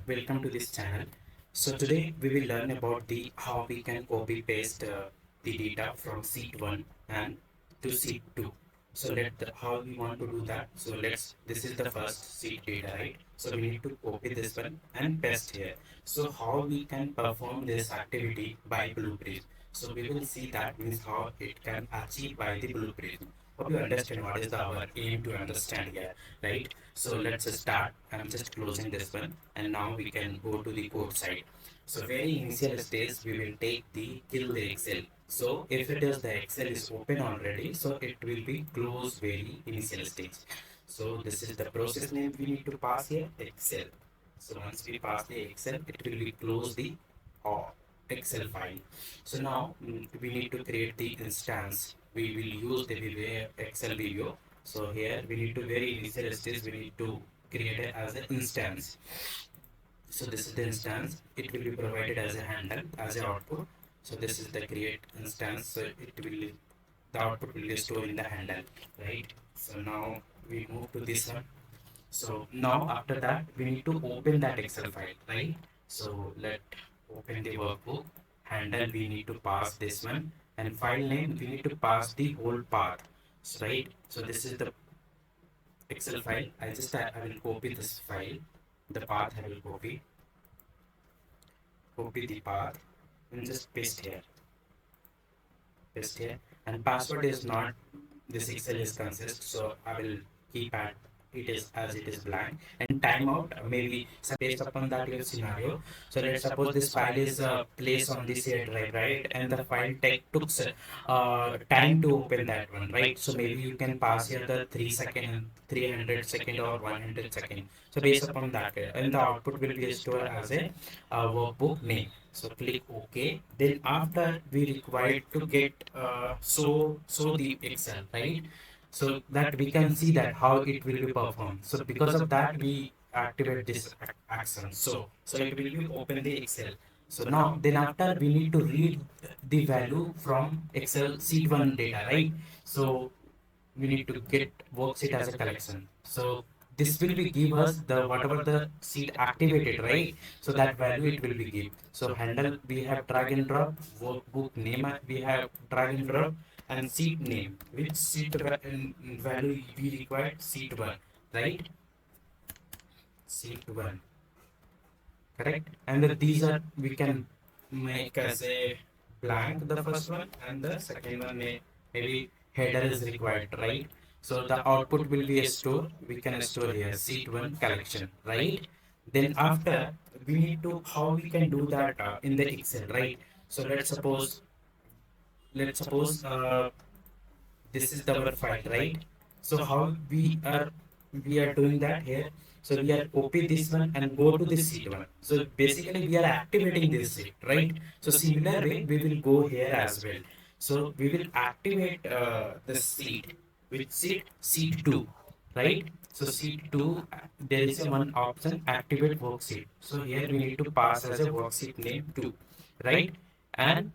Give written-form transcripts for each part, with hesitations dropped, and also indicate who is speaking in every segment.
Speaker 1: welcome to this channel. So today we will learn about the how we can copy paste the data from sheet 1 and to sheet 2. So how we want to do that. So this is the first sheet data, right? So we need to copy this one and paste here. So how we can perform this activity by Blue Prism. So we will see that means how it can achieve by the Blue Prism. Hope you understand what is our aim to understand here, right? So let's start. I'm just closing this one and now we can go to the code side. So very initial stage we will take the kill the Excel. So if it is the Excel is open already, so it will be close very initial stage. So this is the process name we need to pass here, Excel. So once we pass the Excel, it will be close the uh, Excel file. So now we need to create the instance. We will use the Excel video. So here we need to very initial stage we need to create it as an instance. So this is the instance. It will be provided as a handle as an output. So this is the create instance. So it will the output will be stored in the handle, right? So now we move to this one. So now after that we need to open that Excel file, right? So let open the workbook. Handle we need to pass this one and file name we need to pass the whole path. So, right? So this is the Excel file. I will copy this file. The path I will copy the path and just paste here. And password is not this Excel is consist, so I will keep at it is as it is blank. And timeout maybe based upon that your scenario. So let's suppose this file is placed on this here drive, right? And the file took time to open that one, right? So maybe you can pass here the 3 second, 300 second or 100 second. So based upon that, and the output will be stored as a workbook name. So click OK. Then after we required to get so the Excel, right? So that we can see that how it will be performed. So because of that we activate this action. So it will be open the Excel. So now then after we need to read the value from Excel sheet 1 data, right? So we need to get worksheet as a collection. So this will be give us the whatever the sheet activated, right? So that value it will be give. So handle we have drag and drop, workbook name we have drag and drop, and sheet name which value we required sheet 1, right? Sheet 1, correct. And these are we can make as a blank the first one and the second one maybe header is required, right? So the output will be a store. We can store here sheet 1 collection, right? Then after we need to how we can do that in the Excel, right? So let's suppose this is our file, right? So how we are doing that here. So we are copy this one and go to this sheet 1. So basically we are activating this sheet, right? So similar way we will go here as well. So we will activate the sheet with sheet 2, right? So sheet 2 there is a one option activate worksheet. So here we need to pass as a worksheet name 2, right? And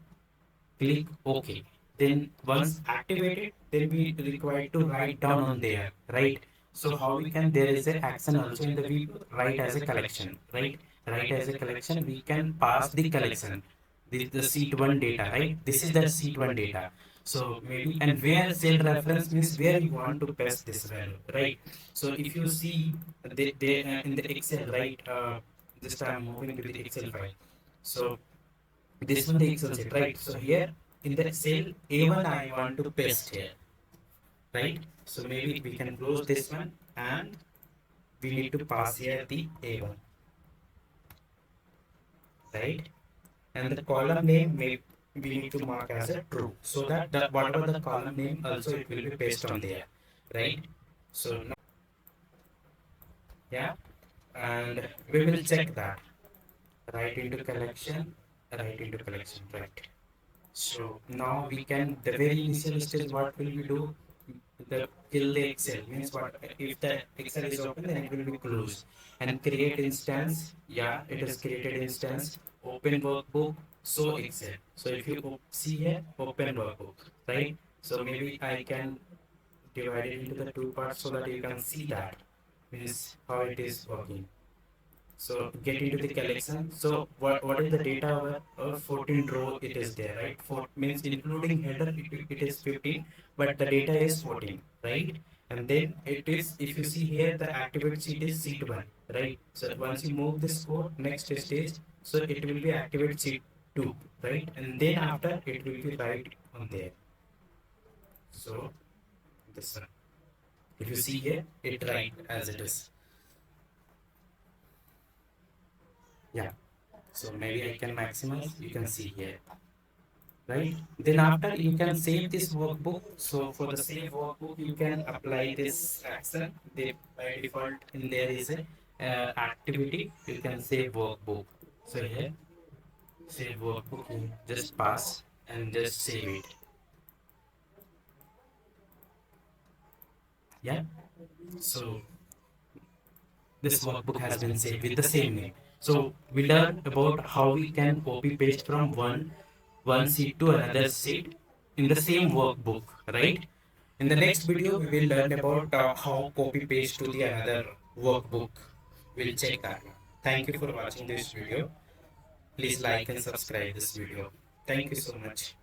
Speaker 1: click OK. Then once activated, then we require to write down on there, right? So how we can, there is a action also in the we write as a collection, right? Write as a collection, we can pass the collection, the sheet 1 data, right? This is the sheet 1 data. So maybe, and where cell reference means where you want to paste this value, right? So if you see in the Excel, right? Just I'm moving to the Excel file. So this one the Excel sheet, right? So here in the cell A1 I want to paste here, right? So maybe we can close this one and we need to pass here the A1, right? And the column name may we need to mark as a true, so that whatever the column name also it will be pasted on there, right? So now, yeah, and we will check that right into collection, right? So now we can, the very initial stage, what will we do? The kill the Excel means what? If the Excel is open, then it will be closed. And create instance, yeah, it is created instance, open workbook, so Excel. So if you see here, open workbook, right? So maybe I can divide it into the two parts so that you can see that means how it is working. So get into the collection. So what is the data over 14 row it is there, right? 4 means including header it is 15, but the data is 14, right? And then it is, if you see here, the activate sheet is sheet 1, right? So once you move this code next stage, so it will be activate sheet 2, right? And then after it will be right on there. So this one, if you see here, it right as it is. Yeah. So maybe I can maximize, you can see here, right? Then after you can save this workbook. So for the save workbook, you can apply this action. They by default in there is a activity. You can save workbook. So here, save workbook, you just pass and just save it. Yeah. So this workbook has been saved with the same name. So we learned about how we can copy paste from one sheet to another sheet in the same workbook, right? In the next video, we will learn about how copy paste to the another workbook. We'll check that. Thank you for watching this video. Please like and subscribe this video. Thank you so much.